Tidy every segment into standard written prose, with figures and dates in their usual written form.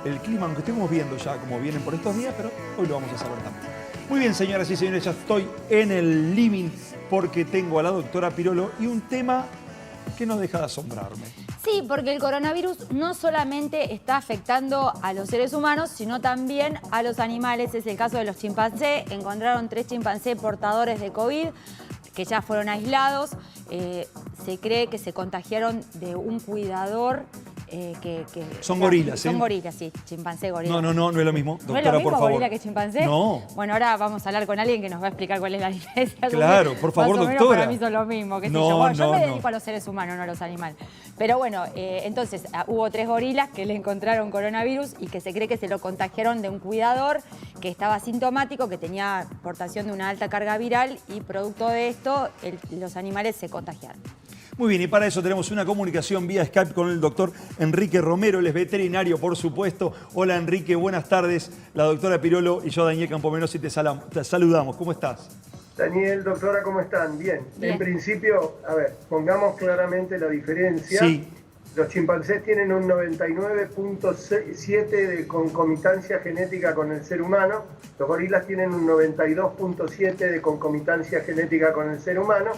el clima, aunque estemos viendo ya cómo vienen por estos días, pero hoy lo vamos a saber también. Muy bien, señoras y señores, ya estoy en el living porque tengo a la doctora Pirolo y un tema que no deja de asombrarme. Sí, porque el coronavirus no solamente está afectando a los seres humanos, sino también a los animales. Es el caso de los chimpancés. Encontraron 3 chimpancés portadores de COVID que ya fueron aislados. Se cree que se contagiaron de un cuidador Son gorilas, ¿sí? Son gorilas, sí, chimpancé, gorila. No es lo mismo. Doctora, ¿No es lo mismo por favor. gorila que chimpancé? No. Bueno, ahora vamos a hablar con alguien que nos va a explicar cuál es la diferencia. Claro, por favor, más o menos doctora. Para mí son lo mismo, qué sé No, yo. Bueno, yo no, me no. dedico a los seres humanos, no a los animales. Pero bueno, entonces hubo 3 gorilas que le encontraron coronavirus y que se cree que se lo contagiaron de un cuidador que estaba asintomático, que tenía portación de una alta carga viral y producto de esto los animales se contagiaron. Muy bien, y para eso tenemos una comunicación vía Skype con el doctor Enrique Romero, él es veterinario, por supuesto. Hola Enrique, buenas tardes. La doctora Pirolo y yo, Daniel Campomenosi, te saludamos. ¿Cómo estás? Daniel, doctora, ¿cómo están? Bien. En principio, a ver, pongamos claramente la diferencia. Sí. Los chimpancés tienen un 99.7 de concomitancia genética con el ser humano. Los gorilas tienen un 92.7 de concomitancia genética con el ser humano.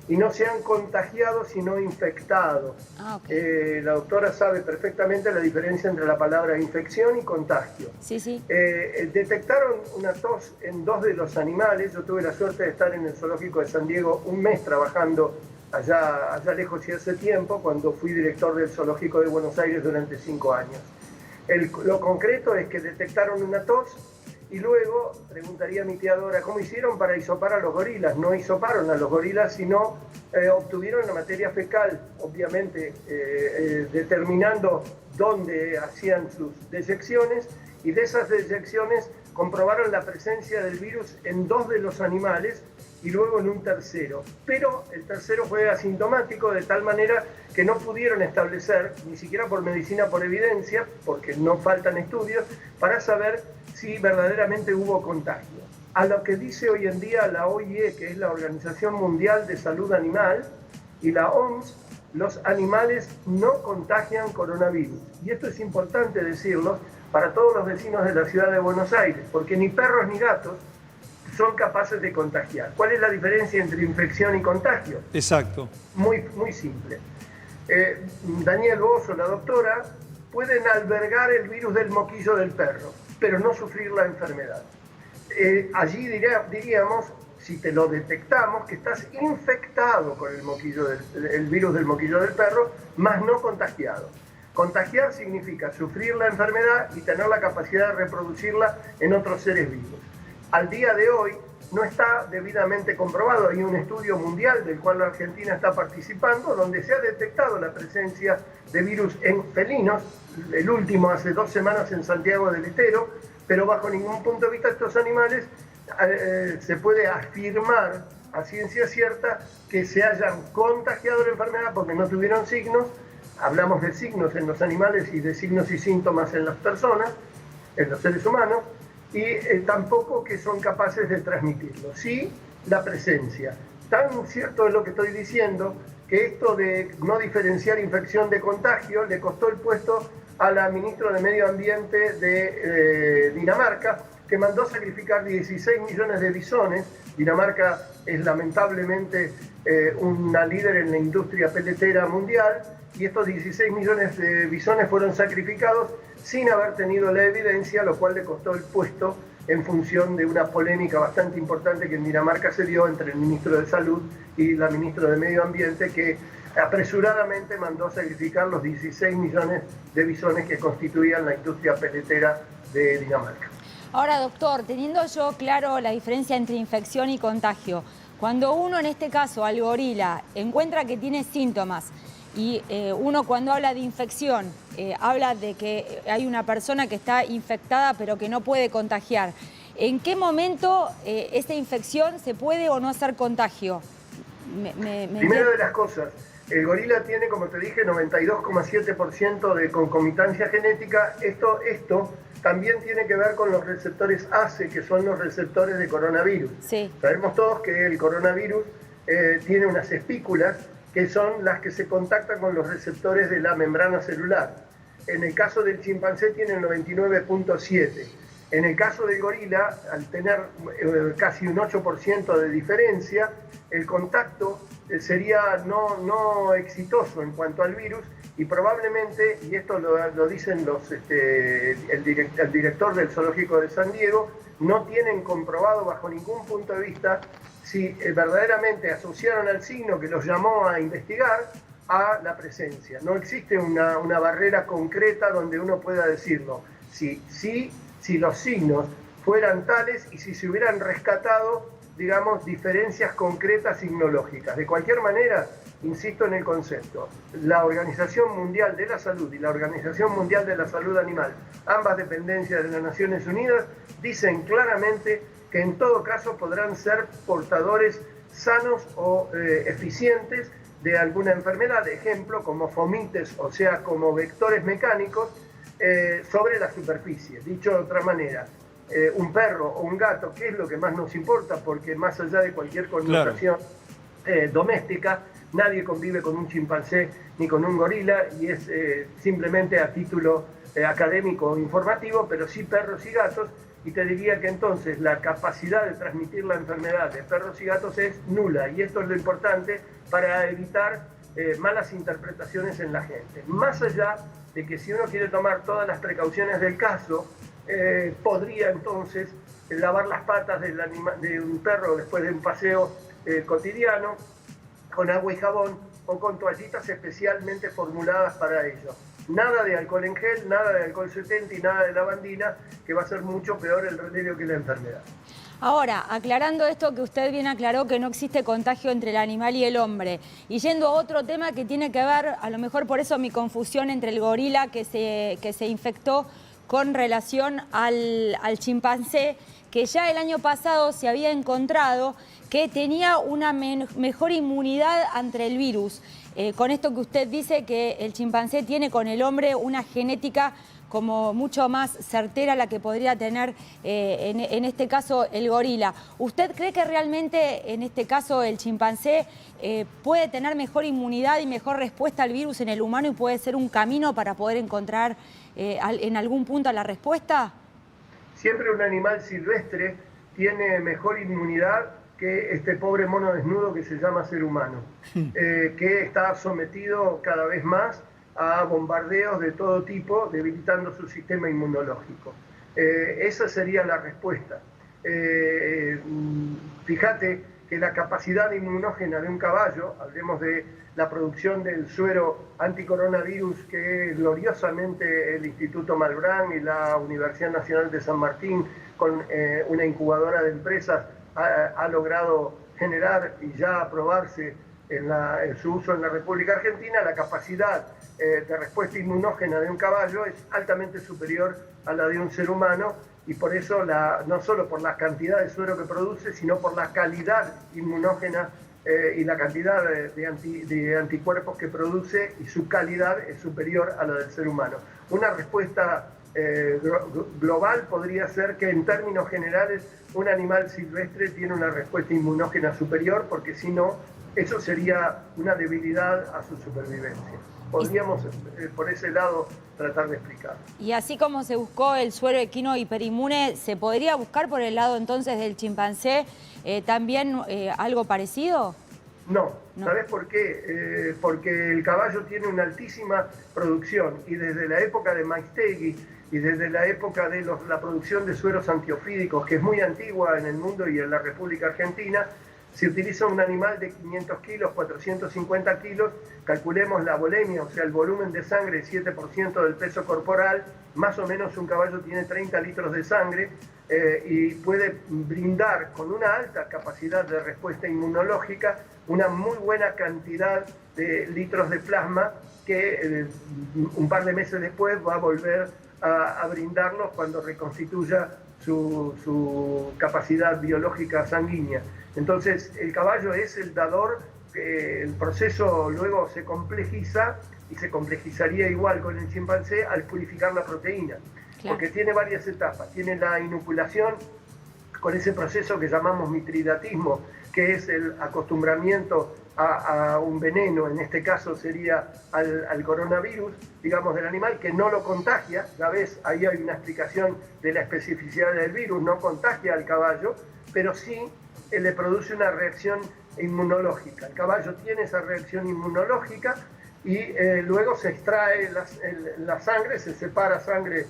Y no se han contagiado, sino infectado. Okay. La doctora sabe perfectamente la diferencia entre la palabra infección y contagio. Sí, sí. Detectaron una tos en 2 de los animales. Yo tuve la suerte de estar en el zoológico de San Diego un mes trabajando allá lejos y hace tiempo, cuando fui director del zoológico de Buenos Aires durante 5 años. Lo concreto es que detectaron una tos. Y luego, preguntaría a mi tía Dora, ¿cómo hicieron para hisopar a los gorilas? No hisoparon a los gorilas, sino obtuvieron la materia fecal, obviamente determinando dónde hacían sus deyecciones, y de esas deyecciones comprobaron la presencia del virus en 2 de los animales y luego en un tercero. Pero el tercero fue asintomático, de tal manera que no pudieron establecer, ni siquiera por medicina por evidencia, porque no faltan estudios, para saber si verdaderamente hubo contagio. A lo que dice hoy en día la OIE, que es la Organización Mundial de Salud Animal, y la OMS, los animales no contagian coronavirus. Y esto es importante decirlo para todos los vecinos de la ciudad de Buenos Aires, porque ni perros ni gatos son capaces de contagiar. ¿Cuál es la diferencia entre infección y contagio? Exacto. Muy simple. Daniel, vos o la doctora pueden albergar el virus del moquillo del perro, pero no sufrir la enfermedad. Allí diríamos, si te lo detectamos, que estás infectado con el virus del moquillo del perro, más no contagiado. Contagiar significa sufrir la enfermedad y tener la capacidad de reproducirla en otros seres vivos. Al día de hoy no está debidamente comprobado. Hay un estudio mundial del cual la Argentina está participando, donde se ha detectado la presencia de virus en felinos, el último hace 2 semanas en Santiago del Estero, pero bajo ningún punto de vista estos animales se puede afirmar a ciencia cierta que se hayan contagiado la enfermedad porque no tuvieron signos. Hablamos de signos en los animales y de signos y síntomas en las personas, en los seres humanos, y tampoco que son capaces de transmitirlo. Sí, la presencia. Tan cierto es lo que estoy diciendo, que esto de no diferenciar infección de contagio le costó el puesto a la ministra de Medio Ambiente de Dinamarca, que mandó sacrificar 16 millones de bisones. Dinamarca es lamentablemente una líder en la industria peletera mundial, y estos 16 millones de bisones fueron sacrificados sin haber tenido la evidencia, lo cual le costó el puesto en función de una polémica bastante importante que en Dinamarca se dio entre el ministro de Salud y la ministra de Medio Ambiente, que apresuradamente mandó sacrificar los 16 millones de bisones que constituían la industria peletera de Dinamarca. Ahora, doctor, teniendo yo claro la diferencia entre infección y contagio, cuando uno, en este caso, al gorila, encuentra que tiene síntomas, y uno cuando habla de infección, habla de que hay una persona que está infectada pero que no puede contagiar. ¿En qué momento esta infección se puede o no hacer contagio? Primero de las cosas, el gorila tiene, como te dije, 92,7% de concomitancia genética. Esto también tiene que ver con los receptores ACE, que son los receptores de coronavirus. Sí. Sabemos todos que el coronavirus tiene unas espículas que son las que se contactan con los receptores de la membrana celular. En el caso del chimpancé tiene el 99.7. En el caso del gorila, al tener casi un 8% de diferencia, el contacto sería no exitoso en cuanto al virus, y probablemente, y esto lo dicen el director del Zoológico de San Diego, no tienen comprobado bajo ningún punto de vista si verdaderamente asociaron al signo que los llamó a investigar a la presencia. No existe una barrera concreta donde uno pueda decirlo. Si los signos fueran tales y si se hubieran rescatado, digamos, diferencias concretas signológicas. De cualquier manera, insisto en el concepto, la Organización Mundial de la Salud y la Organización Mundial de la Salud Animal, ambas dependencias de las Naciones Unidas, dicen claramente que en todo caso podrán ser portadores sanos o eficientes de alguna enfermedad, de ejemplo, como fomites, o sea, como vectores mecánicos, sobre la superficie. Dicho de otra manera, un perro o un gato, ¿qué es lo que más nos importa? Porque más allá de cualquier connotación doméstica, nadie convive con un chimpancé ni con un gorila, y es simplemente a título académico o informativo, pero sí perros y gatos, y te diría que entonces la capacidad de transmitir la enfermedad de perros y gatos es nula, y esto es lo importante para evitar malas interpretaciones en la gente. Más allá de que si uno quiere tomar todas las precauciones del caso, podría entonces lavar las patas de un perro después de un paseo cotidiano con agua y jabón o con toallitas especialmente formuladas para ello. Nada de alcohol en gel, nada de alcohol 70 y nada de lavandina, que va a ser mucho peor el remedio que la enfermedad. Ahora, aclarando esto que usted bien aclaró, que no existe contagio entre el animal y el hombre, y yendo a otro tema que tiene que ver, a lo mejor por eso mi confusión entre el gorila que se infectó con relación al chimpancé, que ya el año pasado se había encontrado que tenía una mejor inmunidad ante el virus. Con esto que usted dice que el chimpancé tiene con el hombre una genética como mucho más certera a la que podría tener en este caso el gorila. ¿Usted cree que realmente en este caso el chimpancé puede tener mejor inmunidad y mejor respuesta al virus en el humano y puede ser un camino para poder encontrar en algún punto la respuesta? Siempre un animal silvestre tiene mejor inmunidad que este pobre mono desnudo que se llama ser humano, que está sometido cada vez más a bombardeos de todo tipo, debilitando su sistema inmunológico. Esa sería la respuesta. Fíjate que la capacidad inmunógena de un caballo, hablemos de la producción del suero anticoronavirus que gloriosamente el Instituto Malbrán y la Universidad Nacional de San Martín, con una incubadora de empresas, ha logrado generar y ya aprobarse en su uso en la República Argentina, la capacidad de respuesta inmunógena de un caballo es altamente superior a la de un ser humano, y por eso, no solo por la cantidad de suero que produce, sino por la calidad inmunógena y la cantidad de anticuerpos que produce, y su calidad es superior a la del ser humano. Una respuesta global podría ser que en términos generales un animal silvestre tiene una respuesta inmunógena superior, porque si no, eso sería una debilidad a su supervivencia. Podríamos por ese lado tratar de explicar. Y así como se buscó el suero equino hiperinmune, ¿se podría buscar por el lado entonces del chimpancé también algo parecido? No. ¿Sabes por qué? Porque el caballo tiene una altísima producción, y desde la época de Maistegui y desde la época de la producción de sueros antiofídicos, que es muy antigua en el mundo y en la República Argentina, se utiliza un animal de 500 kilos, 450 kilos, calculemos la volemia, o sea, el volumen de sangre, 7% del peso corporal, más o menos un caballo tiene 30 litros de sangre y puede brindar con una alta capacidad de respuesta inmunológica una muy buena cantidad de litros de plasma que un par de meses después va a volver a brindarlos cuando reconstituya su capacidad biológica sanguínea. Entonces, el caballo es el dador, el proceso luego se complejiza, y se complejizaría igual con el chimpancé al purificar la proteína, claro, porque tiene varias etapas. Tiene la inoculación con ese proceso que llamamos mitridatismo, que es el acostumbramiento a un veneno, en este caso sería al coronavirus, digamos, del animal, que no lo contagia. Ya ves, ahí hay una explicación de la especificidad del virus, no contagia al caballo, pero sí le produce una reacción inmunológica. El caballo tiene esa reacción inmunológica y luego se extrae la sangre, se separa sangre,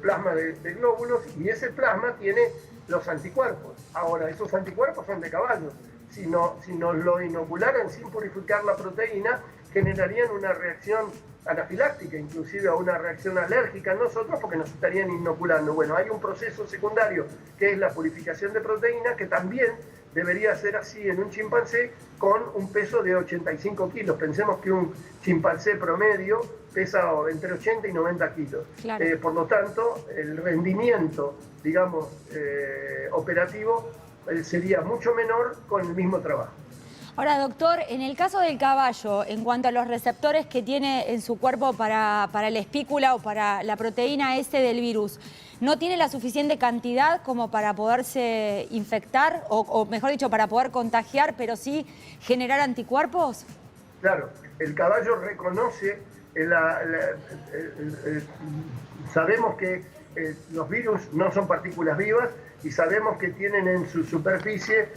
plasma de glóbulos, y ese plasma tiene los anticuerpos. Ahora, esos anticuerpos son de caballos. Si nos lo inocularan sin purificar la proteína, generarían una reacción anafiláctica, inclusive a una reacción alérgica en nosotros, porque nos estarían inoculando. Bueno, hay un proceso secundario que es la purificación de proteína, que también debería ser así en un chimpancé con un peso de 85 kilos. Pensemos que un chimpancé promedio pesa entre 80 y 90 kilos. Claro. Por lo tanto, el rendimiento, operativo sería mucho menor con el mismo trabajo. Ahora, doctor, en el caso del caballo, en cuanto a los receptores que tiene en su cuerpo para la espícula o para la proteína S del virus, ¿no tiene la suficiente cantidad como para poderse infectar o mejor dicho, para poder contagiar, pero sí generar anticuerpos? Claro, el caballo reconoce, sabemos que los virus no son partículas vivas, y sabemos que tienen en su superficie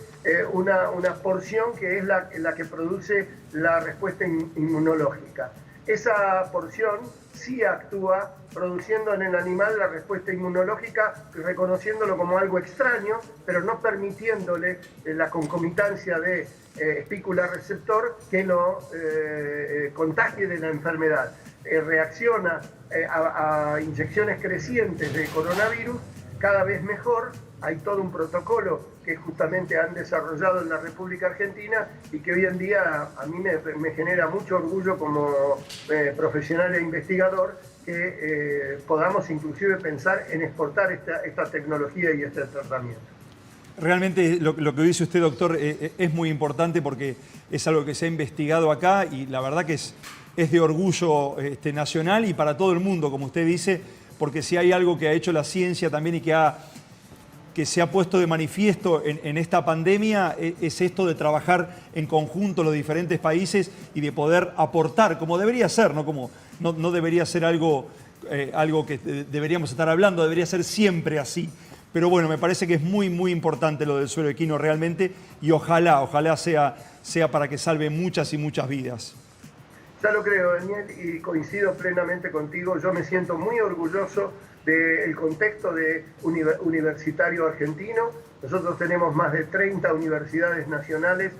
una porción que es la que produce la respuesta inmunológica. Esa porción sí actúa produciendo en el animal la respuesta inmunológica, reconociéndolo como algo extraño, pero no permitiéndole la concomitancia de espícula receptor que lo contagie de la enfermedad. Reacciona a inyecciones crecientes de coronavirus cada vez mejor. Hay todo un protocolo que justamente han desarrollado en la República Argentina y que hoy en día a mí me genera mucho orgullo como profesional e investigador que podamos inclusive pensar en exportar esta tecnología y este tratamiento. Realmente lo que dice usted, doctor, es muy importante porque es algo que se ha investigado acá y la verdad que es de orgullo nacional y para todo el mundo, como usted dice, porque si hay algo que ha hecho la ciencia también y que se ha puesto de manifiesto en esta pandemia, es esto de trabajar en conjunto los diferentes países y de poder aportar, como debería ser, no debería ser algo que deberíamos estar hablando, debería ser siempre así. Pero bueno, me parece que es muy, muy importante lo del suero equino realmente y ojalá sea para que salve muchas y muchas vidas. Ya lo creo, Daniel, y coincido plenamente contigo. Yo me siento muy orgulloso del contexto universitario argentino. Nosotros tenemos más de 30 universidades nacionales,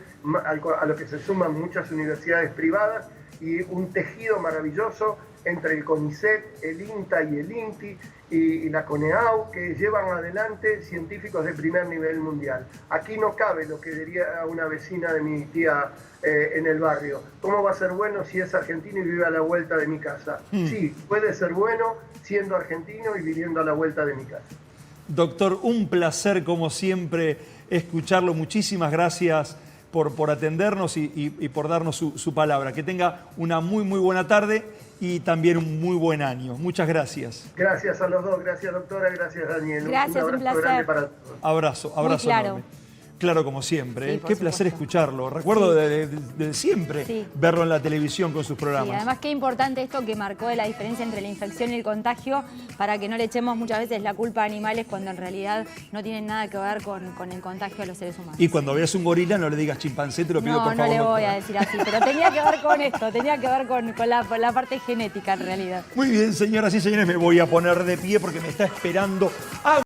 a lo que se suman muchas universidades privadas, y un tejido maravilloso entre el CONICET, el INTA y el INTI y la CONEAU, que llevan adelante científicos de primer nivel mundial. Aquí no cabe lo que diría una vecina de mi tía en el barrio: ¿cómo va a ser bueno si es argentino y vive a la vuelta de mi casa? Sí, puede ser bueno siendo argentino y viviendo a la vuelta de mi casa. Doctor, un placer como siempre escucharlo. Muchísimas gracias por atendernos y por darnos su palabra. Que tenga una muy, muy buena tarde y también un muy buen año. Muchas gracias. Gracias a los dos. Gracias, doctora. Gracias, Daniel. Gracias, un placer. Grande para todos. Abrazo claro. enorme. Claro, como siempre. Sí, Qué placer escucharlo. Recuerdo de siempre verlo en la televisión con sus programas. Sí, además qué importante esto que marcó de la diferencia entre la infección y el contagio, para que no le echemos muchas veces la culpa a animales cuando en realidad no tienen nada que ver con el contagio a los seres humanos. Y cuando veas un gorila no le digas chimpancé, te lo pido por favor. No le voy a decir así, pero tenía que ver con esto, tenía que ver con la parte genética en realidad. Muy bien, señoras y señores, me voy a poner de pie porque me está esperando